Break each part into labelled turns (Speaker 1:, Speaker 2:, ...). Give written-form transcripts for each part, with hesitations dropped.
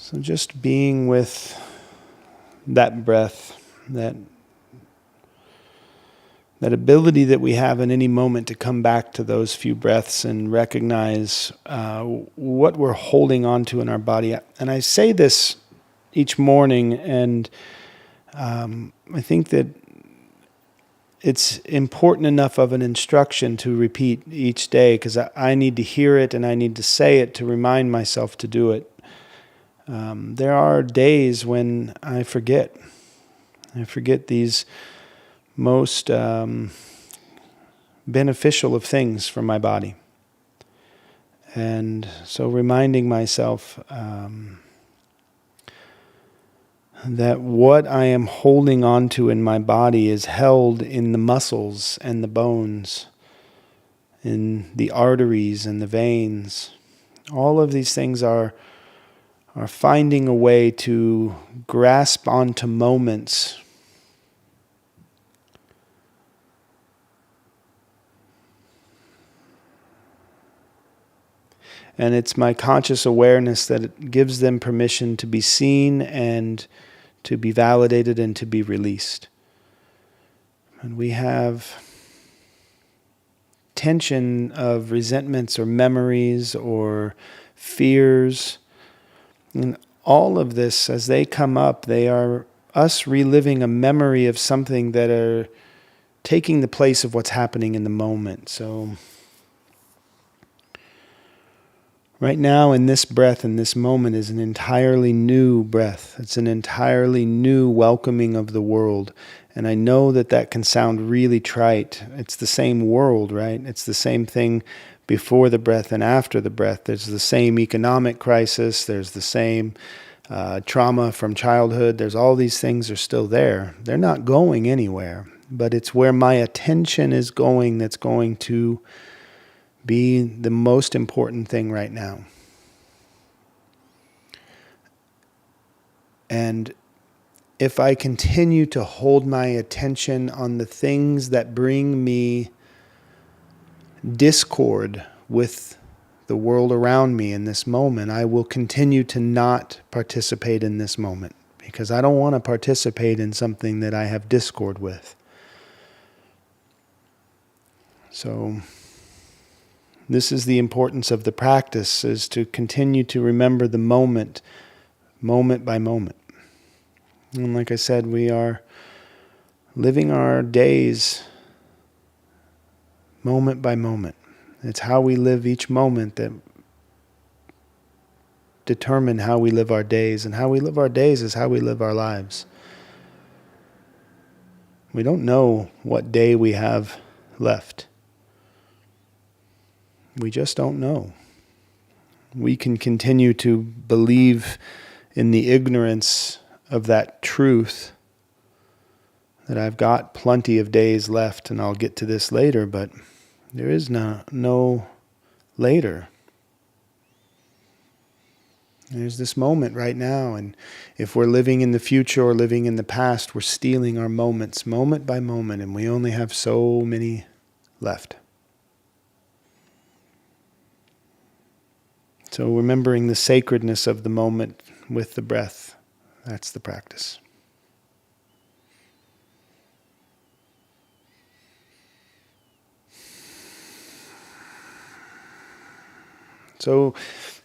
Speaker 1: So just being with that breath, that ability that we have in any moment to come back to those few breaths and recognize what we're holding on to in our body. And I say this each morning, and I think that it's important enough of an instruction to repeat each day, because I need to hear it and I need to say it to remind myself to do it. There are days when I forget. I forget these most beneficial of things for my body. And so reminding myself that what I am holding onto in my body is held in the muscles and the bones, in the arteries and the veins. All of these things are finding a way to grasp onto moments and it's my conscious awareness that gives them permission to be seen and to be validated and to be released. And we have tension of resentments or memories or fears. And all of this, as they come up, they are us reliving a memory of something that are taking the place of what's happening in the moment. So right now, in this breath, in this moment, is an entirely new breath. It's an entirely new welcoming of the world. And I know that that can sound really trite. It's the same world, right? It's the same thing before the breath and after the breath. There's the same economic crisis. There's the same trauma from childhood. There's all these things are still there. They're not going anywhere. But it's where my attention is going that's going to be the most important thing right now. And if I continue to hold my attention on the things that bring me discord with the world around me in this moment, I will continue to not participate in this moment, because I don't want to participate in something that I have discord with. So this is the importance of the practice, is to continue to remember the moment, moment by moment. And like I said, we are living our days moment by moment. It's how we live each moment that determine how we live our days. And how we live our days is how we live our lives. We don't know what day we have left. We just don't know. We can continue to believe in the ignorance of that truth, that I've got plenty of days left and I'll get to this later, but there is no later. There's this moment right now, and if we're living in the future or living in the past, we're stealing our moments moment by moment, and we only have so many left. So remembering the sacredness of the moment with the breath, that's the practice. So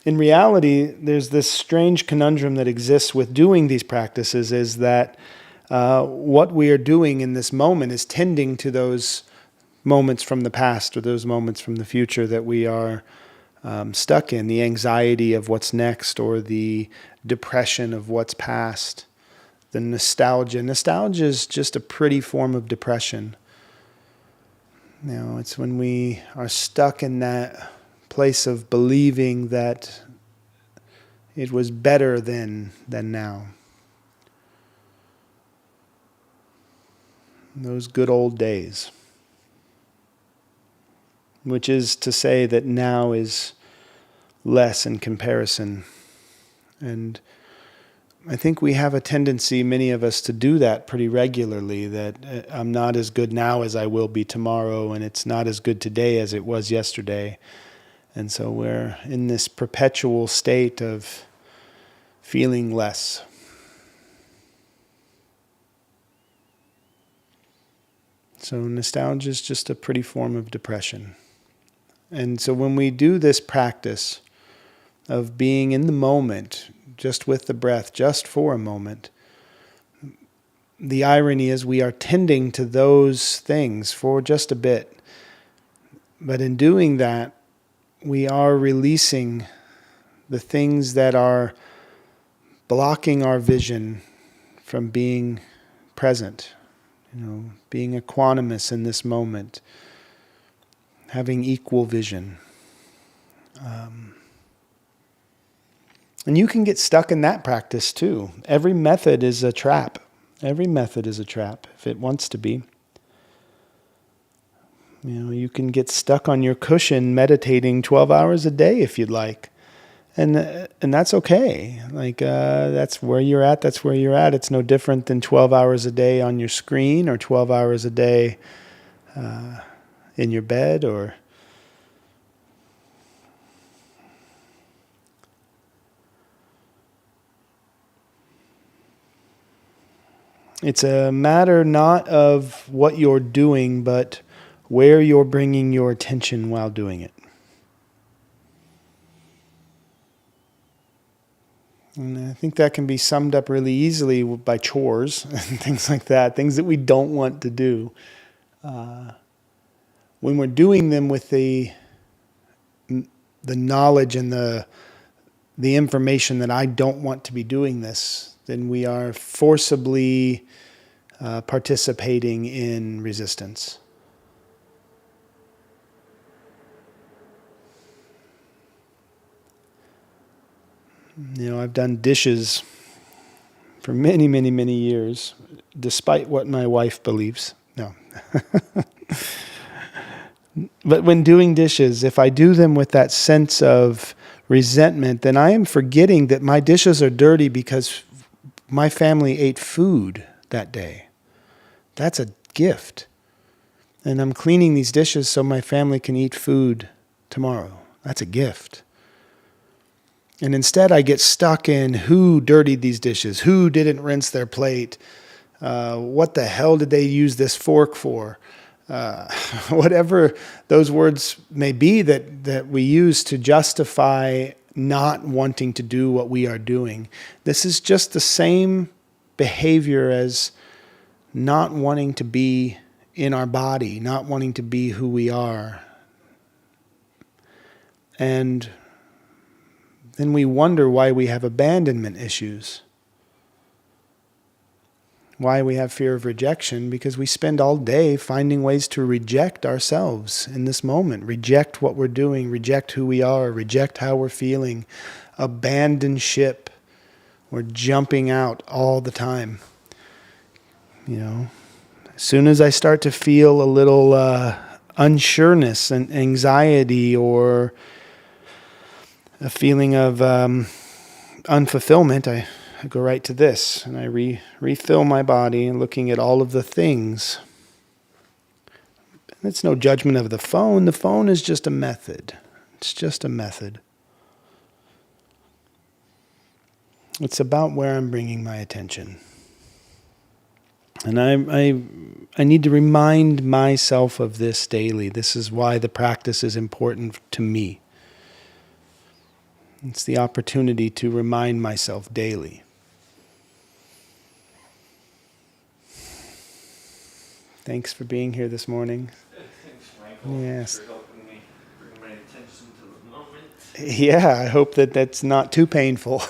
Speaker 1: in reality, there's this strange conundrum that exists with doing these practices, is that what we are doing in this moment is tending to those moments from the past or those moments from the future that we are stuck in, the anxiety of what's next or the depression of what's past, the nostalgia. Nostalgia is just a pretty form of depression. You know, it's when we are stuck in that place of believing that it was better then than now. Those good old days. Which is to say that now is less in comparison. And I think we have a tendency, many of us, to do that pretty regularly, that I'm not as good now as I will be tomorrow, and it's not as good today as it was yesterday. And so we're in this perpetual state of feeling less. So nostalgia is just a pretty form of depression. And so when we do this practice of being in the moment, just with the breath, just for a moment, the irony is we are tending to those things for just a bit. But in doing that, we are releasing the things that are blocking our vision from being present, being equanimous in this moment, having equal vision. And you can get stuck in that practice too. Every method is a trap. Every method is a trap if it wants to be. You can get stuck on your cushion meditating 12 hours a day if you'd like. And that's okay. That's where you're at, that's where you're at. It's no different than 12 hours a day on your screen or 12 hours a day in your bed or... It's a matter not of what you're doing, but where you're bringing your attention while doing it. And I think that can be summed up really easily by chores and things like that, things that we don't want to do. When we're doing them with the knowledge and the information that I don't want to be doing this, then we are forcibly participating in resistance. I've done dishes for many, many, many years, despite what my wife believes. No. But when doing dishes, if I do them with that sense of resentment, then I am forgetting that my dishes are dirty because my family ate food that day. That's a gift. And I'm cleaning these dishes so my family can eat food tomorrow. That's a gift. And instead I get stuck in who dirtied these dishes, who didn't rinse their plate, what the hell did they use this fork for? Whatever those words may be that we use to justify not wanting to do what we are doing. This is just the same behavior as not wanting to be in our body, not wanting to be who we are. And then we wonder why we have abandonment issues. Why we have fear of rejection, because we spend all day finding ways to reject ourselves in this moment, reject what we're doing, reject who we are, reject how we're feeling, abandon ship. We're jumping out all the time. As soon as I start to feel a little unsureness and anxiety or a feeling of unfulfillment, I go right to this and I refill my body and looking at all of the things. It's no judgment of the phone. The phone is just a method. It's just a method. It's about where I'm bringing my attention. And I need to remind myself of this daily. This is why the practice is important to me. It's the opportunity to remind myself daily. Thanks for being here this morning.
Speaker 2: Thanks, Michael.
Speaker 1: Yes.
Speaker 2: For helping me bring my attention to the moment.
Speaker 1: Yeah, I hope that's not too painful.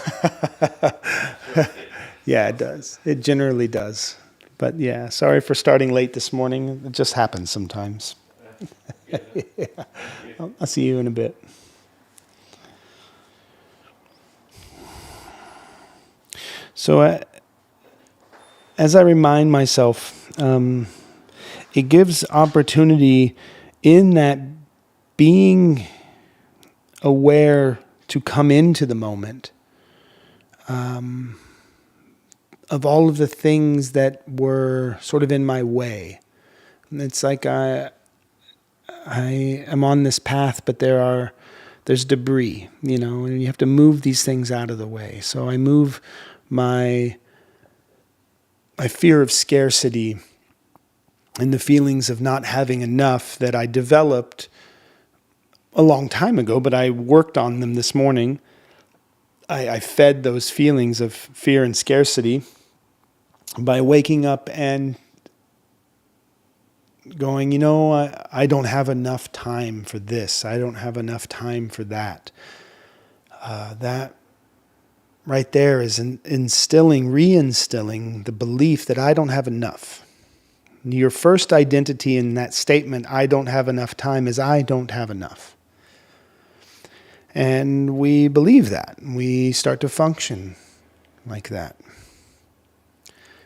Speaker 1: Yeah, it does. It generally does. But yeah, sorry for starting late this morning. It just happens sometimes. Yeah. I'll see you in a bit. So as I remind myself, it gives opportunity in that being aware to come into the moment of all of the things that were sort of in my way. And it's like I am on this path, but there are there's debris, and you have to move these things out of the way. So I move my fear of scarcity and the feelings of not having enough that I developed a long time ago, but I worked on them this morning. I fed those feelings of fear and scarcity by waking up and going, I don't have enough time for this. I don't have enough time for that. That right there is reinstilling the belief that I don't have enough. Your first identity in that statement, I don't have enough time, is I don't have enough. And we believe that. We start to function like that.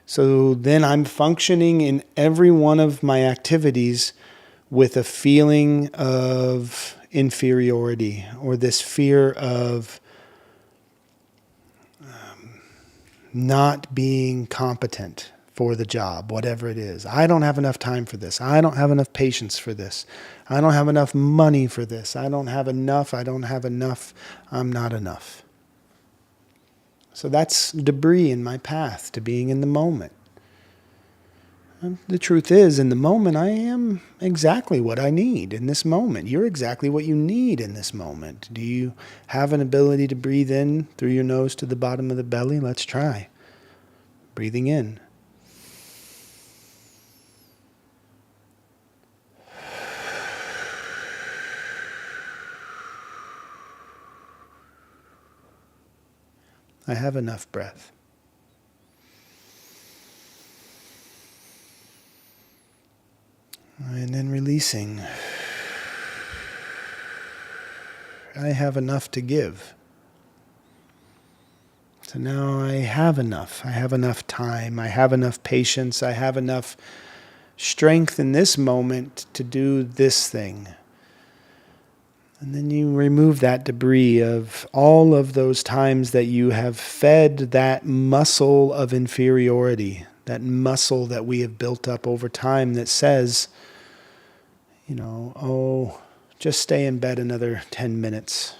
Speaker 1: So then I'm functioning in every one of my activities with a feeling of inferiority, or this fear of not being competent for the job, whatever it is. I don't have enough time for this. I don't have enough patience for this. I don't have enough money for this. I don't have enough. I'm not enough. So that's debris in my path to being in the moment. And the truth is, in the moment, I am exactly what I need in this moment. You're exactly what you need in this moment. Do you have an ability to breathe in through your nose to the bottom of the belly? Let's try. Breathing in. I have enough breath. And then releasing. I have enough to give. So now I have enough. I have enough time. I have enough patience. I have enough strength in this moment to do this thing. And then you remove that debris of all of those times that you have fed that muscle of inferiority, that muscle that we have built up over time that says, just stay in bed another 10 minutes.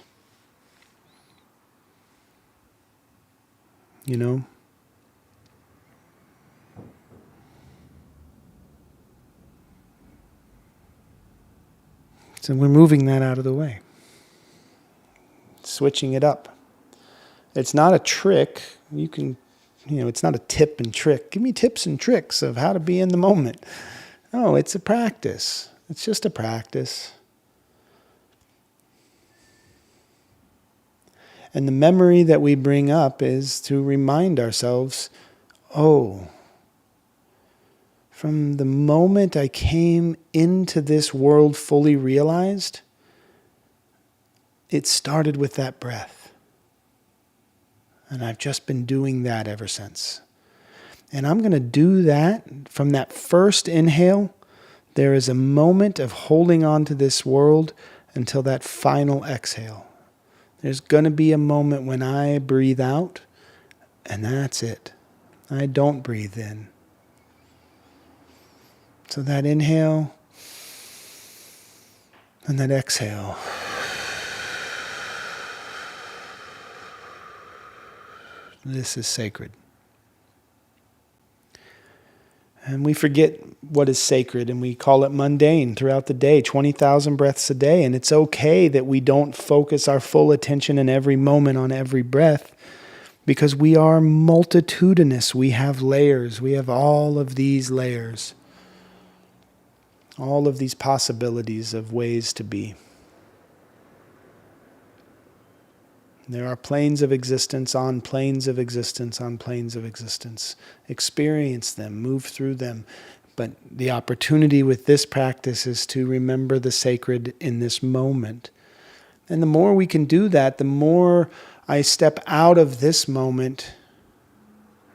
Speaker 1: So we're moving that out of the way. Switching it up. It's not a trick. It's not a tip and trick. Give me tips and tricks of how to be in the moment. No, it's a practice. It's just a practice. And the memory that we bring up is to remind ourselves, from the moment I came into this world fully realized, it started with that breath. And I've just been doing that ever since. And I'm going to do that from that first inhale. There is a moment of holding on to this world until that final exhale. There's going to be a moment when I breathe out, and that's it. I don't breathe in. So that inhale and that exhale. This is sacred. And we forget what is sacred, and we call it mundane throughout the day, 20,000 breaths a day. And it's okay that we don't focus our full attention in every moment on every breath, because we are multitudinous. We have layers. We have all of these layers, all of these possibilities of ways to be. There are planes of existence on planes of existence on planes of existence. Experience them, move through them. But the opportunity with this practice is to remember the sacred in this moment. And the more we can do that, the more I step out of this moment,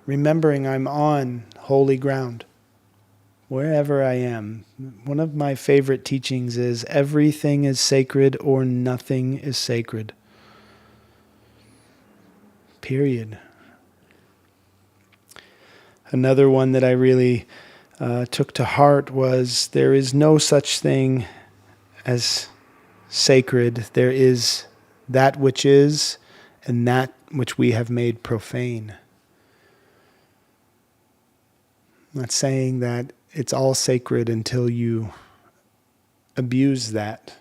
Speaker 1: remembering I'm on holy ground, wherever I am. One of my favorite teachings is everything is sacred or nothing is sacred. Period. Another one that I really took to heart was, there is no such thing as sacred. There is that which is and that which we have made profane. I'm not saying that it's all sacred until you abuse that.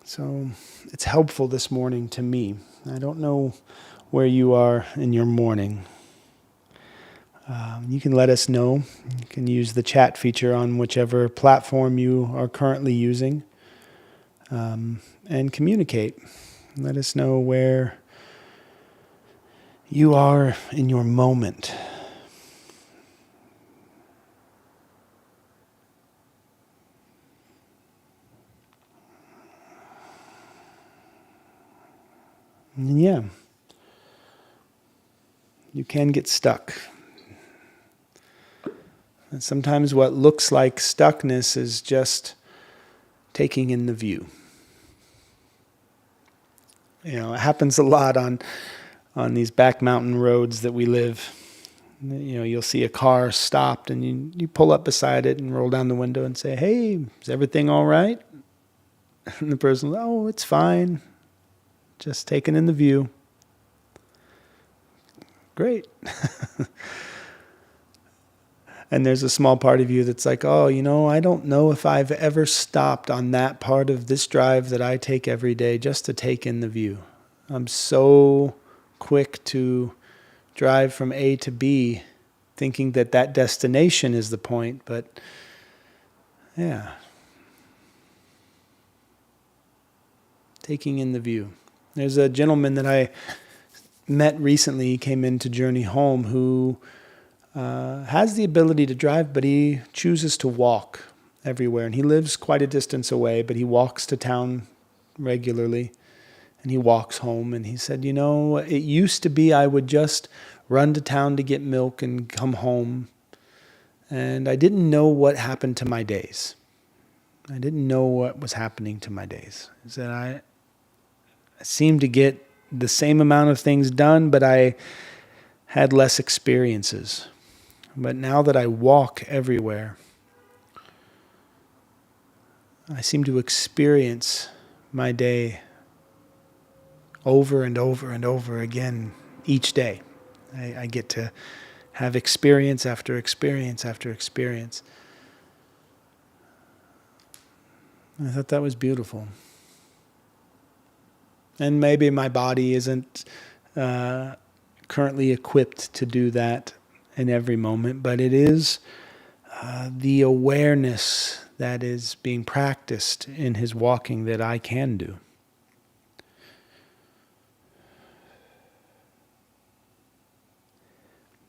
Speaker 1: So it's helpful this morning to me. I don't know where you are in your morning. You can let us know. You can use the chat feature on whichever platform you are currently using, and communicate. Let us know where you are in your moment. And yeah, you can get stuck. And sometimes what looks like stuckness is just taking in the view. You know, it happens a lot on these back mountain roads that we live. You know, you'll see a car stopped and you pull up beside it and roll down the window and say, "Hey, is everything all right?" And the person, "Oh, it's fine. Just taking in the view." Great. And there's a small part of you that's like, "Oh, you know, I don't know if I've ever stopped on that part of this drive that I take every day just to take in the view. I'm so quick to drive from A to B thinking that that destination is the point, but yeah. Taking in the view." There's a gentleman that I met recently, he came in to Journey Home, who has the ability to drive, but he chooses to walk everywhere. And he lives quite a distance away, but he walks to town regularly, and he walks home. And he said, "You know, it used to be I would just run to town to get milk and come home, and I didn't know what happened to my days. I didn't know what was happening to my days." He said, I seemed to get the same amount of things done, but I had less experiences. But now that I walk everywhere, I seem to experience my day over and over and over again each day. I get to have experience after experience after experience. I thought that was beautiful. And maybe my body isn't currently equipped to do that in every moment, but it is the awareness that is being practiced in his walking that I can do.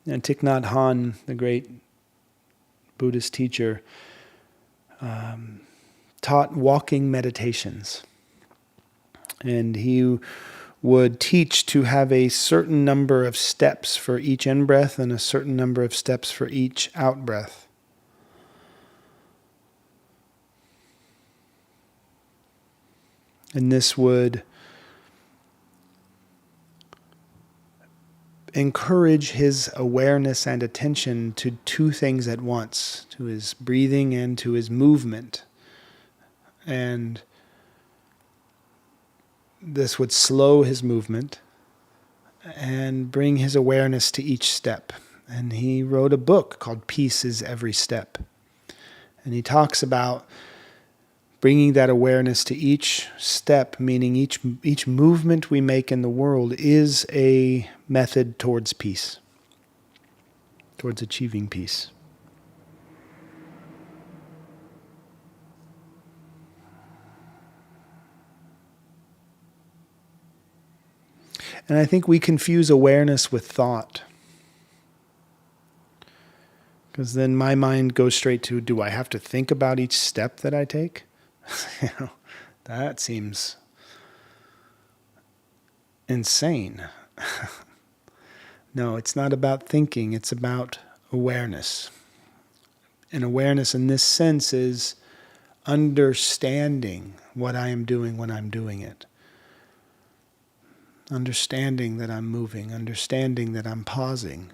Speaker 1: And Thich Nhat Hanh, the great Buddhist teacher, taught walking meditations. And he would teach to have a certain number of steps for each in-breath and a certain number of steps for each out-breath. And this would encourage his awareness and attention to two things at once, to his breathing and to his movement. And this would slow his movement and bring his awareness to each step. And he wrote a book called Peace is Every Step. And he talks about bringing that awareness to each step, meaning each movement we make in the world is a method towards peace, towards achieving peace. And I think we confuse awareness with thought. Because then my mind goes straight to, do I have to think about each step that I take? You know, that seems insane. No, it's not about thinking, it's about awareness. And awareness in this sense is understanding what I am doing when I'm doing it. Understanding that I'm moving, understanding that I'm pausing.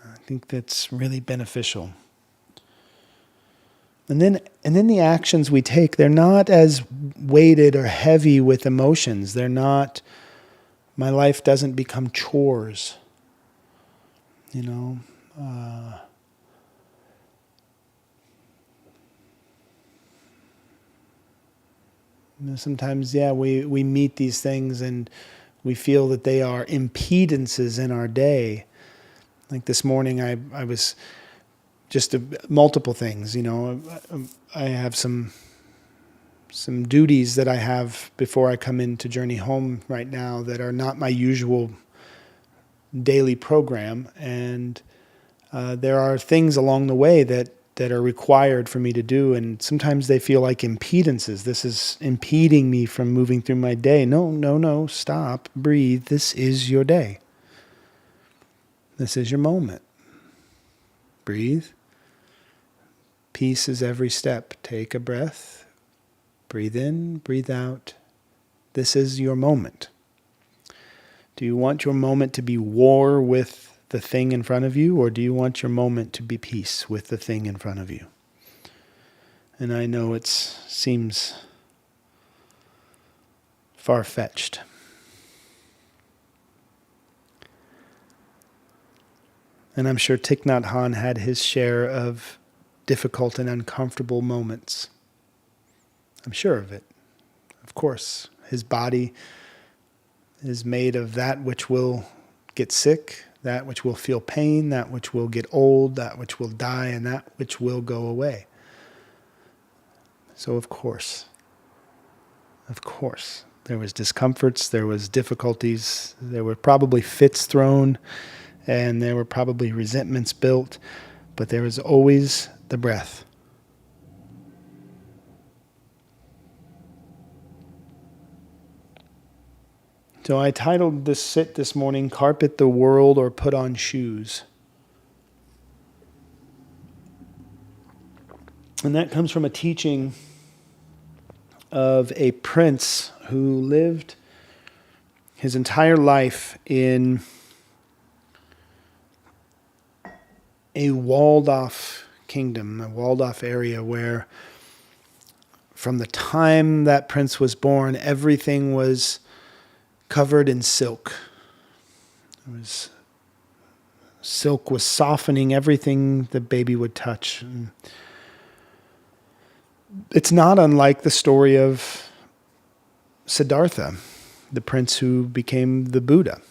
Speaker 1: I think that's really beneficial. And then the actions we take, they're not as weighted or heavy with emotions. They're not, my life doesn't become chores. You know, sometimes, we meet these things and we feel that they are impedances in our day. Like this morning, I was just multiple things. You know, I have some duties that I have before I come in to journey home right now that are not my usual daily program, and there are things along the way that are required for me to do, and sometimes they feel like impedances. This is impeding me from moving through my day. No, stop, breathe. This is your day. This is your moment. Breathe. Peace is every step. Take a breath. Breathe in, breathe out. This is your moment. Do you want your moment to be war with the thing in front of you, or do you want your moment to be peace with the thing in front of you? And I know it seems far-fetched. And I'm sure Thich Nhat Hanh had his share of difficult and uncomfortable moments. I'm sure of it. Of course, his body is made of that which will get sick, that which will feel pain, that which will get old, that which will die, and that which will go away. So of course, there was discomforts, there was difficulties, there were probably fits thrown, and there were probably resentments built, but there was always the breath. So I titled this sit this morning, Carpet the World or Put on Shoes. And that comes from a teaching of a prince who lived his entire life in a walled-off kingdom, a walled-off area where from the time that prince was born, everything was covered in silk. Silk was softening everything the baby would touch. And it's not unlike the story of Siddhartha, the prince who became the Buddha,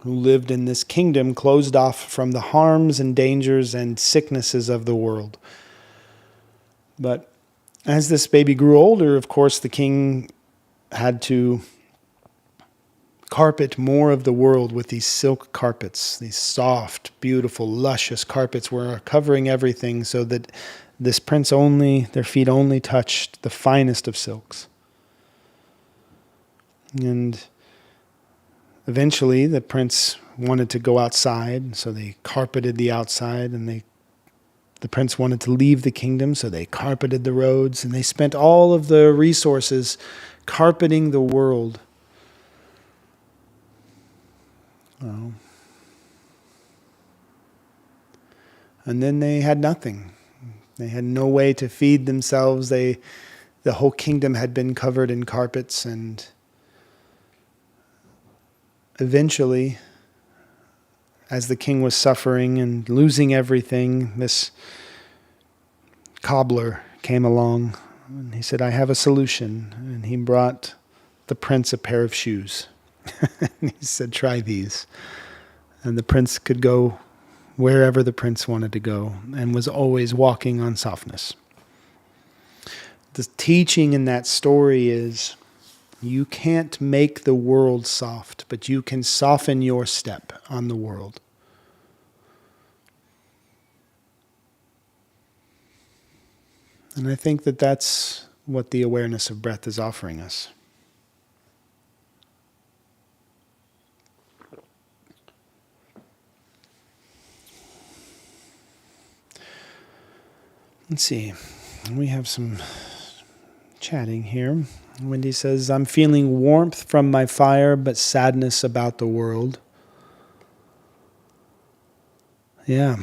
Speaker 1: who lived in this kingdom closed off from the harms and dangers and sicknesses of the world. But as this baby grew older, of course, the king had to carpet more of the world with these silk carpets. These soft, beautiful, luscious carpets were covering everything so that this prince their feet only touched the finest of silks. And eventually the prince wanted to go outside, so they carpeted the outside, and the prince wanted to leave the kingdom, so they carpeted the roads, and they spent all of the resources carpeting the world. Oh. And then they had nothing. They had no way to feed themselves. The whole kingdom had been covered in carpets, and eventually, as the king was suffering and losing everything, this cobbler came along and he said, I have a solution. And he brought the prince a pair of shoes. And he said, try these. And the prince could go wherever the prince wanted to go and was always walking on softness. The teaching in that story is you can't make the world soft, but you can soften your step on the world. And I think that that's what the awareness of breath is offering us. Let's see. We have some chatting here. Wendy says, I'm feeling warmth from my fire, but sadness about the world. Yeah.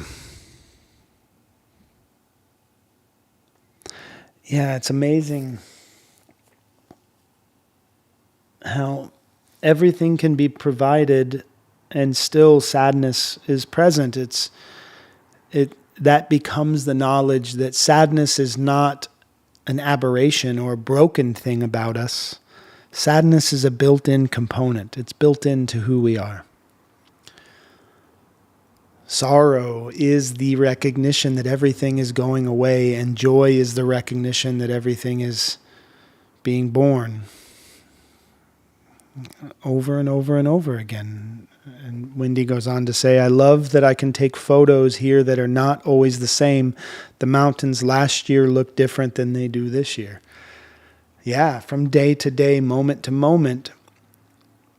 Speaker 1: Yeah, it's amazing how everything can be provided and still sadness is present. It that becomes the knowledge that sadness is not an aberration or a broken thing about us. Sadness is a built-in component. It's built into who we are. Sorrow is the recognition that everything is going away, and joy is the recognition that everything is being born over and over and over again. And Wendy goes on to say, I love that I can take photos here that are not always the same. The mountains last year look different than they do this year. Yeah, from day to day, moment to moment,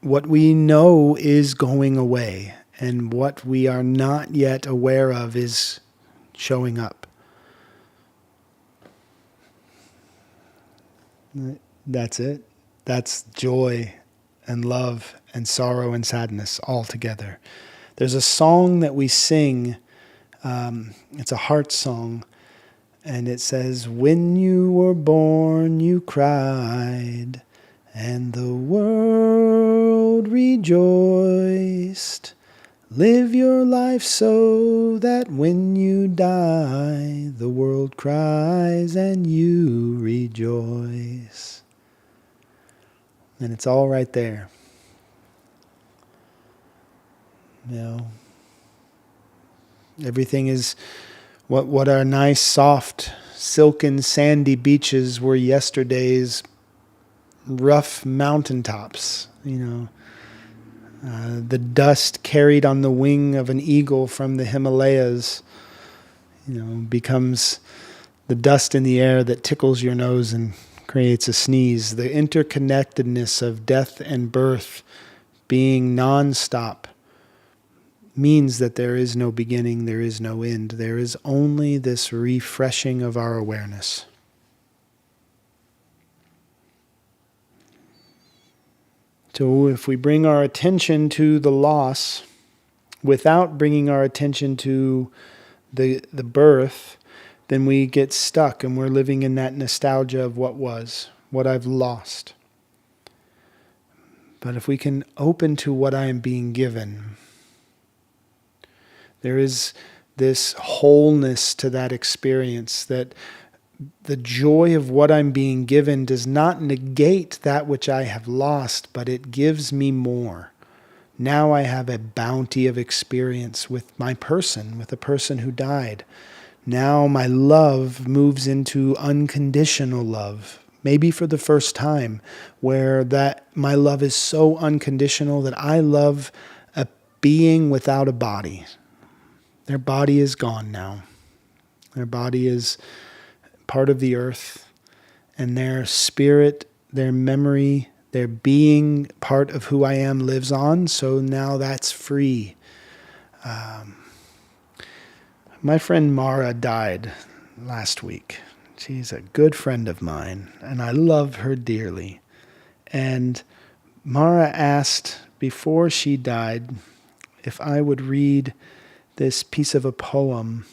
Speaker 1: what we know is going away, and what we are not yet aware of is showing up. That's it. That's joy and love and sorrow and sadness all together. There's a song that we sing, it's a heart song, and it says, when you were born you cried, and the world rejoiced. Live your life so that when you die, the world cries and you rejoice. And it's all right there. You know, everything is what our nice, soft, silken, sandy beaches were yesterday's rough mountaintops. You know, the dust carried on the wing of an eagle from the Himalayas, you know, becomes the dust in the air that tickles your nose and creates a sneeze. The interconnectedness of death and birth being non-stop means that there is no beginning, there is no end. There is only this refreshing of our awareness. So if we bring our attention to the loss without bringing our attention to the birth, then we get stuck and we're living in that nostalgia of what was, what I've lost. But if we can open to what I am being given, there is this wholeness to that experience, that the joy of what I'm being given does not negate that which I have lost, but it gives me more. Now I have a bounty of experience with my person, with the person who died. Now my love moves into unconditional love, maybe for the first time, where that my love is so unconditional that I love a being without a body. Their body is gone now. Their body is part of the earth, and their spirit, their memory, their being, part of who I am lives on, so now that's free. My friend Mara died last week. She's a good friend of mine, and I love her dearly. And Mara asked, before she died, if I would read this piece of a poem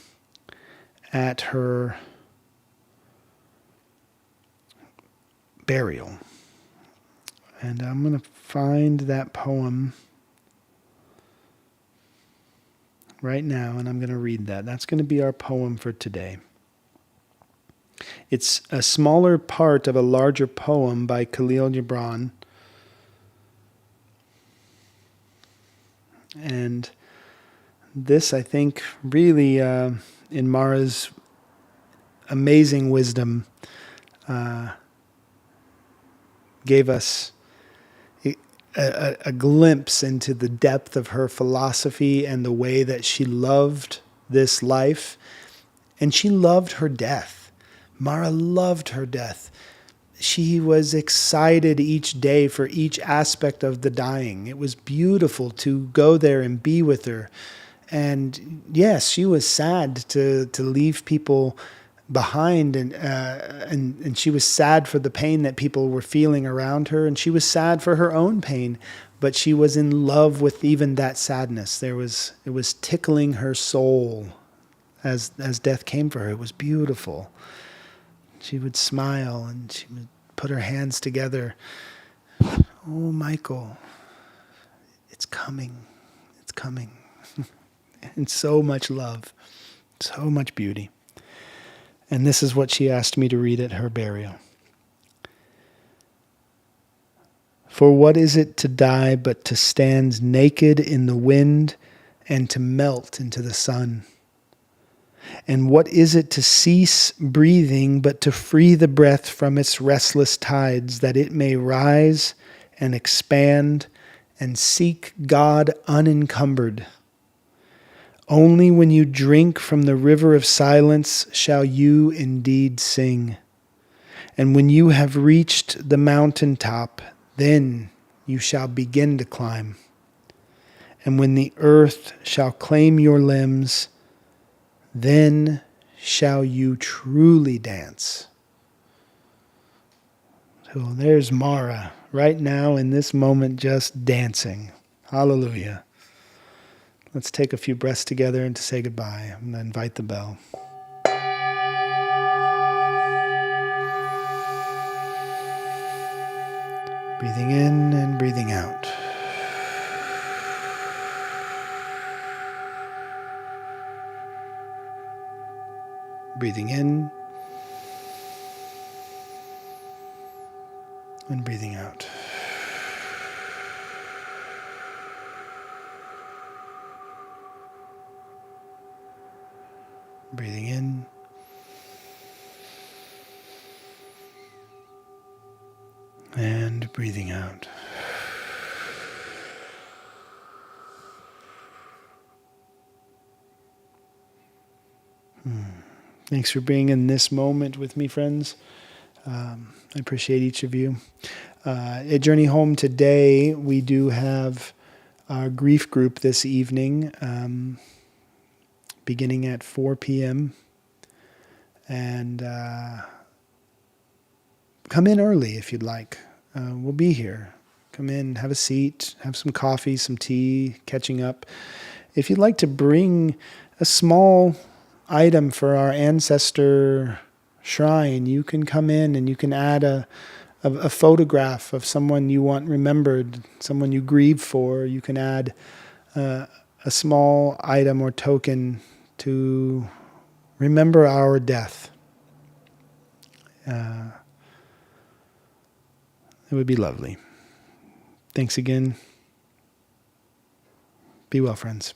Speaker 1: at her burial. And I'm going to find that poem right now, and I'm going to read that. That's going to be our poem for today. It's a smaller part of a larger poem by Khalil Gibran. And this, I think, really, in Mara's amazing wisdom, gave us a glimpse into the depth of her philosophy and the way that she loved this life. And she loved her death. Mara loved her death. She was excited each day for each aspect of the dying. It was beautiful to go there and be with her. And yes, she was sad to leave people behind, and she was sad for the pain that people were feeling around her, and she was sad for her own pain, but she was in love with even that sadness. It was tickling her soul as death came for her. It was beautiful. she would smile and she would put her hands together. Oh, Michael, it's coming. It's coming. And so much love, so much beauty. And this is what she asked me to read at her burial. For what is it to die but to stand naked in the wind and to melt into the sun? And what is it to cease breathing but to free the breath from its restless tides, that it may rise and expand and seek God unencumbered? Only when you drink from the river of silence shall you indeed sing. And when you have reached the mountain top, then you shall begin to climb. And when the earth shall claim your limbs, then shall you truly dance. So there's Mara right now in this moment just dancing. Hallelujah. Let's take a few breaths together and to say goodbye. I'm going to invite the bell. Breathing in and breathing out. Breathing in and breathing out. Breathing in and breathing out. Thanks for being in this moment with me, friends. I appreciate each of you. At Journey Home today, we do have our grief group this evening, beginning at 4 p.m. And come in early if you'd like. We'll be here. Come in, have a seat, have some coffee, some tea, catching up. If you'd like to bring a small item for our ancestor shrine, you can come in and you can add a photograph of someone you want remembered, someone you grieve for. You can add a small item or token to remember our death. It would be lovely. Thanks again. Be well, friends.